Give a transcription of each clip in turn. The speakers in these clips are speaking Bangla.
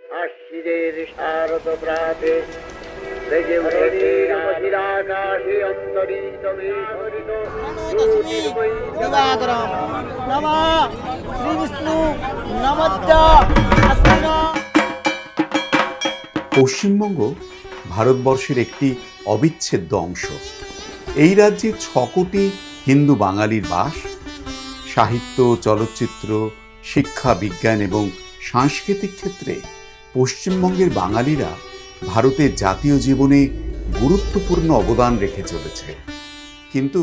আশ্বিরের শারদ প্রাতে বেজে উঠেছে আকাশে অন্তরিত মেঘরিত দিবাকরম নমঃ শ্রী বিষ্ণু নমঃ আস্তিনা। পশ্চিমবঙ্গ ভারতবর্ষের একটি অবিচ্ছেদ্য অংশ। এই রাজ্যে ৬ কোটি হিন্দু বাঙালির বাস। সাহিত্য, চলচ্চিত্র, শিক্ষা, বিজ্ঞান এবং সাংস্কৃতিক ক্ষেত্রে পশ্চিমবঙ্গের বাঙালিরা ভারতের জাতীয় জীবনে গুরুত্বপূর্ণ অবদান রেখে চলেছে। কিন্তু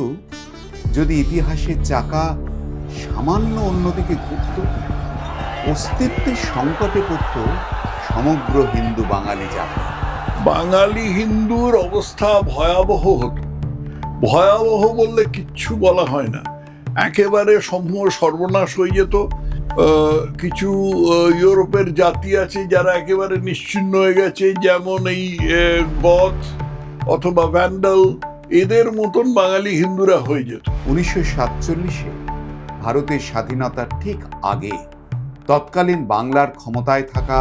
যদি ইতিহাসের চাকা সামান্য অন্যদিকে ঘুরত, অস্তিত্বের সংকটে পড়ত সমগ্র হিন্দু বাঙালি জাতি। বাঙালি হিন্দুর অবস্থা ভয়াবহ হতো। ভয়াবহ বললে কিচ্ছু বলা হয় না, একেবারে সমূহ সর্বনাশ হয়ে যেত। কিছু ইউরোপের জাতি আছে যারা একেবারে নিশ্চিহ্ন হয়ে গেছে, যেমন এই গথ অথবা ভ্যান্ডাল, এদের মতন বাঙালি হিন্দুরা হয়ে যেত। 1947-এ ভারতের স্বাধীনতার ঠিক আগে তৎকালীন বাংলার ক্ষমতায় থাকা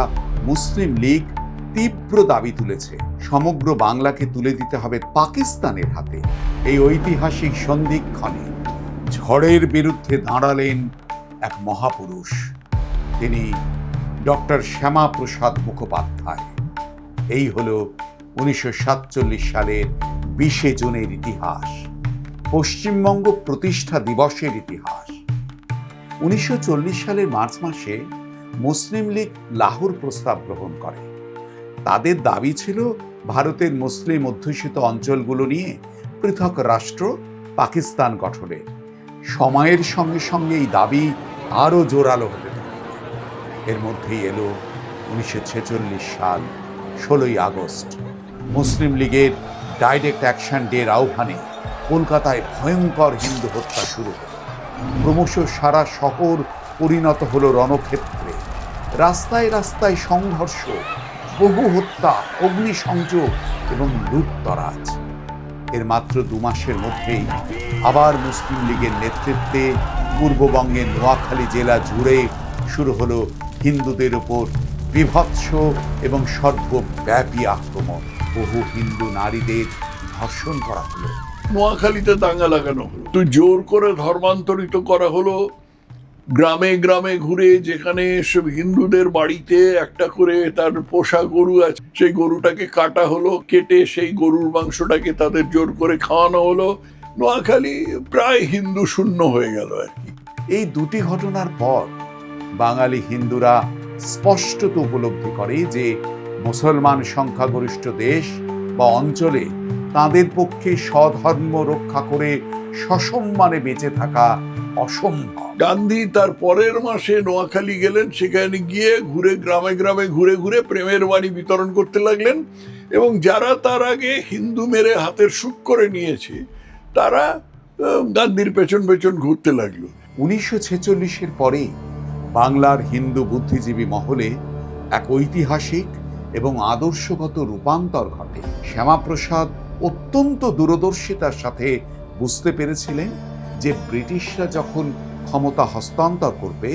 মুসলিম লীগ তীব্র দাবি তুলেছে, সমগ্র বাংলাকে তুলে দিতে হবে পাকিস্তানের হাতে। এই ঐতিহাসিক সন্ধিক্ষণে ঝড়ের বিরুদ্ধে দাঁড়ালেন এক মহাপুরুষ, তিনি ডক্টর শ্যামাপ্রসাদ মুখোপাধ্যায়। এই হলো 1947 সালের 20শে জুনের ইতিহাস, পশ্চিমবঙ্গ প্রতিষ্ঠা দিবসের ইতিহাস। 1940 সালের মার্চ মাসে মুসলিম লীগ লাহোর প্রস্তাব গ্রহণ করে। তাদের দাবি ছিল ভারতের মুসলিম অধ্যুষিত অঞ্চলগুলো নিয়ে পৃথক রাষ্ট্র পাকিস্তান গঠনের। সময়ের সঙ্গে সঙ্গে এই দাবি আরও জোরালো হতে থাকে। এর মধ্যেই এলো 1946 সাল 16ই আগস্ট। মুসলিম লীগের ডাইরেক্ট অ্যাকশন ডের আহ্বানে কলকাতায় ভয়ঙ্কর হিন্দু হত্যা শুরু হল। ক্রমশ সারা শহর পরিণত হলো রণক্ষেত্রে। রাস্তায় রাস্তায় সংঘর্ষ, বহু হত্যা, অগ্নিসংযোগ এবং লুটতরাজ। এর মাত্র 2 মাসের মধ্যেই আবার মুসলিম লীগের নেতৃত্বে পূর্ববঙ্গের নোয়াখালী জেলা জুড়ে শুরু হলো হিন্দুদের উপর বীভৎস এবং সর্বব্যাপী আক্রমণ। বহু হিন্দু নারীদের ধর্ষণ করা হলো। নোয়াখালীতে দাঙ্গা লাগানো হলো, তো জোর করে ধর্মান্তরিত করা হলো। গ্রামে গ্রামে ঘুরে, যেখানে সব হিন্দুদের বাড়িতে একটা করে তার পোষা গরু আছে, সেই গরুটাকে কাটা হলো, কেটে সেই গরুর মাংসটাকে তাদের জোর করে খাওয়ানো হলো। নোয়াখালী প্রায় হিন্দু শূন্য হয়ে গেল আর কি। এই দুটি ঘটনার পর বাঙালি হিন্দুরা স্পষ্টত উপলব্ধি করে যে মুসলমান সংখ্যাগরিষ্ঠ দেশ বা অঞ্চলে তাদের পক্ষে স্বধর্ম রক্ষা করে সসম্মানে বেঁচে থাকা অসম্ভব। গান্ধী তার পরের মাসে নোয়াখালী গেলেন, সেখানে গিয়ে ঘুরে গ্রামে গ্রামে ঘুরে ঘুরে প্রেমের বাণী বিতরণ করতে লাগলেন, এবং যারা তার আগে হিন্দু মেরে হাতের সুখ করে নিয়েছে তারা গান্ধীর পেছন পেছন ঘুরতে লাগলো। 1946-এর পরে বাংলার হিন্দু বুদ্ধিজীবী মহলে এক ঐতিহাসিক এবং আদর্শগত রূপান্তর ঘটে। শ্যামাপ্রসাদ অত্যন্ত দূরদর্শিতার সাথে বুঝতে পেরেছিলেন যে ব্রিটিশরা যখন ক্ষমতা হস্তান্তর করবে,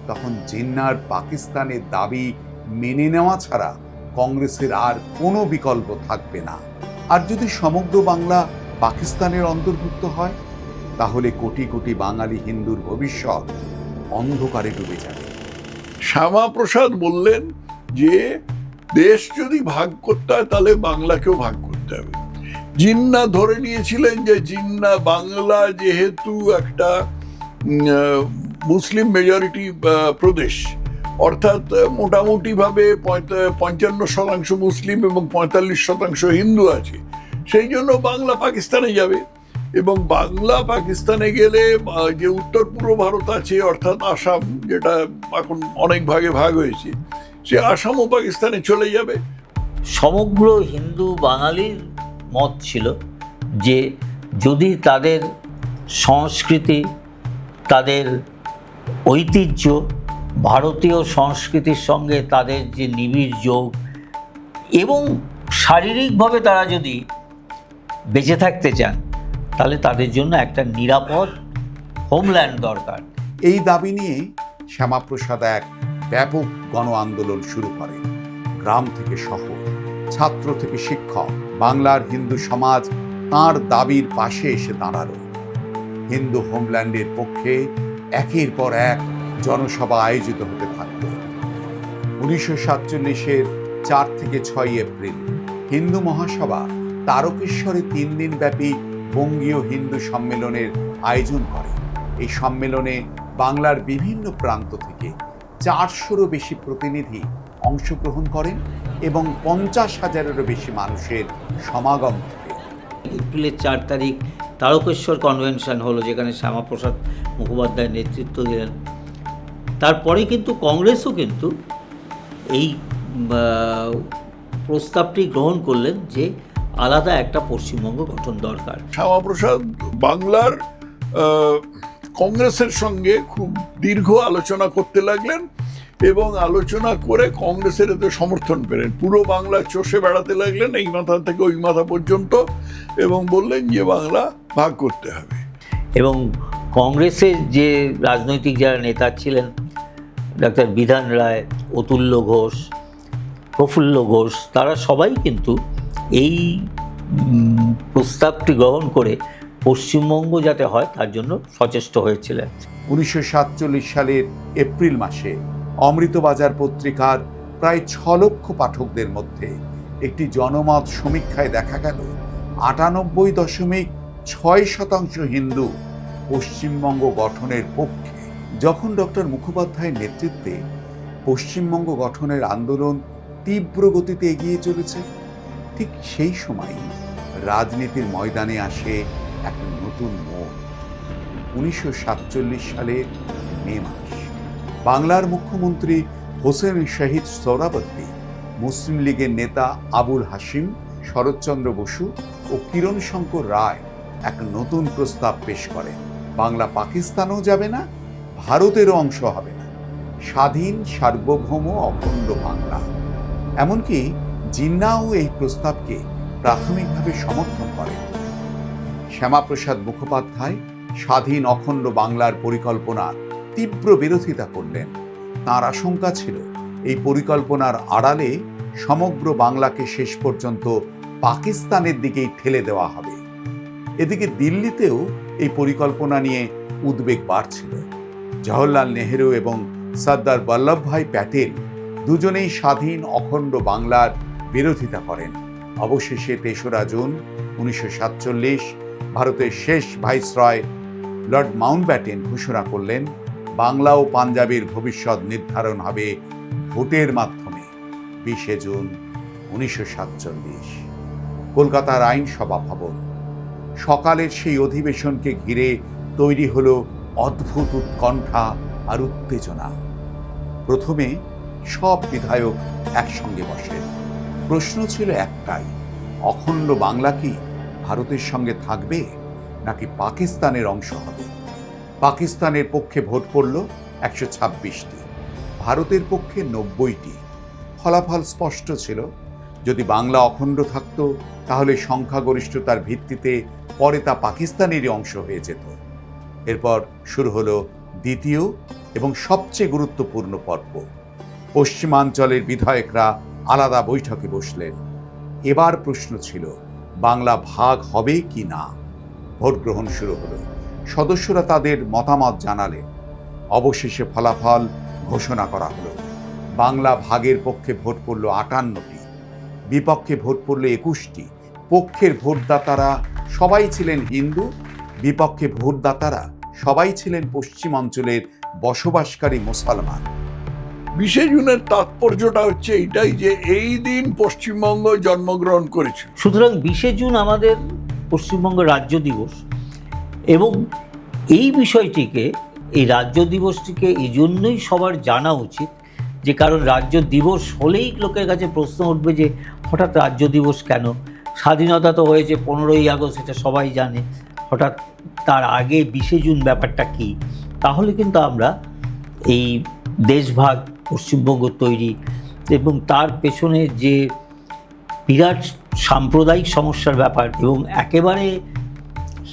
তখন জিন্নার পাকিস্তানের দাবি মেনে নেওয়া ছাড়া কংগ্রেসের আর কোনো বিকল্প থাকবে না। আর যদি সমগ্র বাংলা পাকিস্তানের অন্তর্ভুক্ত হয়, তাহলে কোটি কোটি বাঙালি হিন্দুর ভবিষ্যৎ অন্ধকারে ডুবে যাবে। শ্যামাপ্রসাদ বললেন যে দেশ যদি ভাগ করতে হয় তাহলে বাংলাকেও ভাগ করতে হবে। জিন্না ধরে নিয়েছিলেন যে জিন্না বাংলা যেহেতু একটা মুসলিম মেজরিটি প্রদেশ, অর্থাৎ মোটামুটিভাবে 55% মুসলিম এবং 45% হিন্দু আছে, সেই জন্য বাংলা পাকিস্তানে যাবে। এবং বাংলা পাকিস্তানে গেলে যে উত্তর পূর্ব ভারত আছে, অর্থাৎ আসাম, যেটা এখন অনেক ভাগে ভাগ হয়েছে, সে আসামও পাকিস্তানে চলে যাবে। সমগ্র হিন্দু বাঙালির মত ছিল যে যদি তাদের সংস্কৃতি, তাদের ঐতিহ্য, ভারতীয় সংস্কৃতির সঙ্গে তাদের যে নিবিড় যোগ, এবং শারীরিকভাবে তারা যদি বেঁচে থাকতে চান, তাহলে তাদের জন্য একটা নিরাপদ হোমল্যান্ড দরকার। এই দাবি নিয়ে শ্যামাপ্রসাদ এক ব্যাপক গণ আন্দোলন শুরু করেন। গ্রাম থেকে শহর, ছাত্র থেকে শিক্ষক, বাংলার হিন্দু সমাজ তাঁর দাবির পাশে এসে দাঁড়ালো। হিন্দু হোমল্যান্ডের পক্ষে একের পর এক জনসভা আয়োজিত হতে থাকল। 1947-এর 4 থেকে 6 এপ্রিল হিন্দু মহাসভা তারকেশ্বরে 3 দিন ব্যাপী বঙ্গীয় হিন্দু সম্মেলনের আয়োজন করে। এই সম্মেলনে বাংলার বিভিন্ন প্রান্ত থেকে 400-রও বেশি প্রতিনিধি অংশগ্রহণ করেন এবং 50,000-এরও বেশি মানুষের সমাগম ঘটে। এপ্রিলের 4 তারিখ তারকেশ্বর কনভেনশন হলো, যেখানে শ্যামাপ্রসাদ মুখোপাধ্যায় নেতৃত্ব দিলেন। তারপরে কিন্তু কংগ্রেসও কিন্তু এই প্রস্তাবটি গ্রহণ করলেন যে আলাদা একটা পশ্চিমবঙ্গ গঠন দরকার। শ্যামাপ্রসাদ বাংলার কংগ্রেসের সঙ্গে খুব দীর্ঘ আলোচনা করতে লাগলেন এবং আলোচনা করে কংগ্রেসের এতে সমর্থন পেলেন। পুরো বাংলা চষে বেড়াতে লাগলেন এই মাথা থেকে ওই মাথা পর্যন্ত, এবং বললেন যে বাংলা ভাগ করতে হবে। এবং কংগ্রেসের যে রাজনৈতিক যারা নেতা ছিলেন, ডাক্তার বিধান রায়, অতুল্য ঘোষ, প্রফুল্ল ঘোষ, তারা সবাই কিন্তু এই প্রস্তাবটি গ্রহণ করে পশ্চিমবঙ্গ যাতে হয় তার জন্য সচেষ্ট হয়েছিলেন। 1947 সালের এপ্রিল মাসে অমৃতবাজার পত্রিকার প্রায় 6 লক্ষ পাঠকদের মধ্যে একটি জনমত সমীক্ষায় দেখা গেল 98.6% হিন্দু পশ্চিমবঙ্গ গঠনের পক্ষে। যখন ডক্টর মুখোপাধ্যায়ের নেতৃত্বে পশ্চিমবঙ্গ গঠনের আন্দোলন তীব্র গতিতে এগিয়ে চলেছে, ঠিক সেই সময় রাজনীতির ময়দানে আসে এক নতুন মোড়। 1947 সালের মে মাস বাংলার মুখ্যমন্ত্রী হোসেন শহীদ সোহরাবর্দী, মুসলিম লীগের নেতা আবুল হাশিম, শরৎচন্দ্র বসু ও কিরণ শঙ্কর রায় এক নতুন প্রস্তাব পেশ করেন। বাংলা পাকিস্তানও যাবে না, ভারতেরও অংশ হবে না, স্বাধীন সার্বভৌম অখণ্ড বাংলা। এমনকি জিন্নাও এই প্রস্তাবকে প্রাথমিকভাবে সমর্থন করেন। শ্যামাপ্রসাদ মুখোপাধ্যায় স্বাধীন অখণ্ড বাংলার পরিকল্পনার তীব্র বিরোধিতা করলেন। তাঁর আশঙ্কা ছিল এই পরিকল্পনার আড়ালে সমগ্র বাংলাকে শেষ পর্যন্ত পাকিস্তানের দিকেই ঠেলে দেওয়া হবে। এদিকে দিল্লিতেও এই পরিকল্পনা নিয়ে উদ্বেগ বাড়ছিল। জওহরলাল নেহেরু এবং সর্দার বল্লভভাই প্যাটেল দুজনেই স্বাধীন অখণ্ড বাংলার বিরোধিতা করেন। অবশেষে 3রা জুন 1947 ভারতের শেষ ভাইসরয় লর্ড মাউন্টব্যাটেন ঘোষণা করলেন, বাংলা ও পাঞ্জাবের ভবিষ্যৎ নির্ধারণ হবে ভোটের মাধ্যমে। 20 জুন 1947 কলকাতার আইনসভা ভবন। সকালের সেই অধিবেশনকে ঘিরে তৈরি হলো অদ্ভুত উৎকণ্ঠা আর উত্তেজনা। প্রথমে সব বিধায়ক একসঙ্গে বসেন। প্রশ্ন ছিল একটাই, অখণ্ড বাংলা কি ভারতের সঙ্গে থাকবে নাকি পাকিস্তানের অংশ হবে? পাকিস্তানের পক্ষে ভোট পড়ল 126টি, ভারতের পক্ষে 90টি। ফলাফল স্পষ্ট ছিল, যদি বাংলা অখণ্ড থাকত তাহলে সংখ্যাগরিষ্ঠতার ভিত্তিতে পরে তা পাকিস্তানেরই অংশ হয়ে যেত। এরপর শুরু হলো দ্বিতীয় এবং সবচেয়ে গুরুত্বপূর্ণ পর্ব। পশ্চিমাঞ্চলের বিধায়করা আলাদা বৈঠকে বসলেন। এবার প্রশ্ন ছিল, বাংলা ভাগ হবে কি না? ভোট গ্রহণ শুরু হলো। সদস্যরা তাদের মতামত জানালেন। অবশেষে ফলাফল ঘোষণা করা হলো। বাংলা ভাগের পক্ষে ভোট পড়ল 58টি, বিপক্ষে ভোট পড়ল 21টি। পক্ষের ভোটদাতারা সবাই ছিলেন হিন্দু, বিপক্ষে ভোটদাতারা সবাই ছিলেন পশ্চিমাঞ্চলের বসবাসকারী মুসলমান। 20 জুনের তাৎপর্যটা হচ্ছে এইটাই যে এই দিন পশ্চিমবঙ্গ জন্মগ্রহণ করেছে। সুতরাং 20 জুন আমাদের পশ্চিমবঙ্গ রাজ্য দিবস, এবং এই বিষয়টিকে, এই রাজ্য দিবসটিকে এই জন্যই সবার জানা উচিত যে কারণ রাজ্য দিবস হলেই লোকের কাছে প্রশ্ন উঠবে যে হঠাৎ রাজ্য দিবস কেন? স্বাধীনতা তো হয়েছে 15ই আগস্ট, এটা সবাই জানে, হঠাৎ তার আগে 20 জুন ব্যাপারটা কী? তাহলে কিন্তু আমরা এই দেশভাগ, পশ্চিমবঙ্গ তৈরি এবং তার পেছনে যে বিরাট সাম্প্রদায়িক সমস্যার ব্যাপার, এবং একেবারে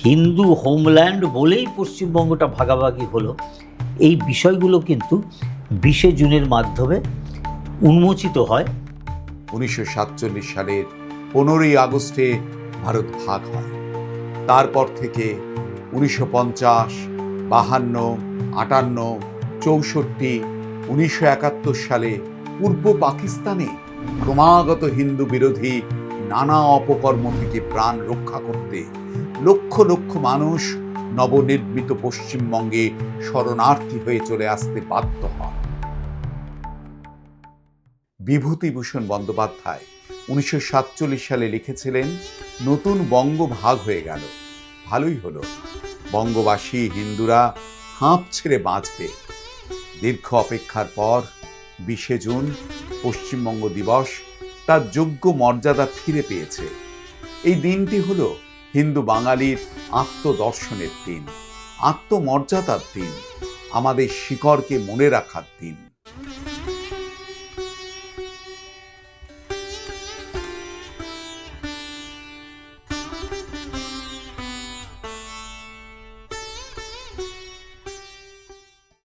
হিন্দু হোমল্যান্ড বলেই পশ্চিমবঙ্গটা ভাগাভাগি হলো, এই বিষয়গুলো কিন্তু 20 জুনের মাধ্যমে উন্মোচিত হয় 1947 সালের 15ই আগস্টে ভারত ভাগ হয়। তারপর থেকে 1950, 52, 58, 64, 1971 সালে পূর্ব পাকিস্তানে ক্রমাগত হিন্দু বিরোধী নানা অপকর্ম থেকে প্রাণ রক্ষা করতে লক্ষ লক্ষ মানুষ নবনির্মিত পশ্চিমবঙ্গে শরণার্থী হয়ে চলে আসতে বাধ্য হন। বিভূতিভূষণ বন্দ্যোপাধ্যায় 1947 সালে লিখেছিলেন, নতুন বঙ্গ ভাগ হয়ে গেল, ভালোই হলো, বঙ্গবাসী হিন্দুরা হাঁপ ছেড়ে বাঁচবে। দীর্ঘ অপেক্ষার পর 20 জুন পশ্চিমবঙ্গ দিবস তার যোগ্য মর্যাদা ফিরে পেয়েছে। এই দিনটি হলো হিন্দু বাঙালির আত্মদর্শনের দিন, আত্মমর্যাদার দিন, আমাদের শিকড়কে মনে রাখার দিন।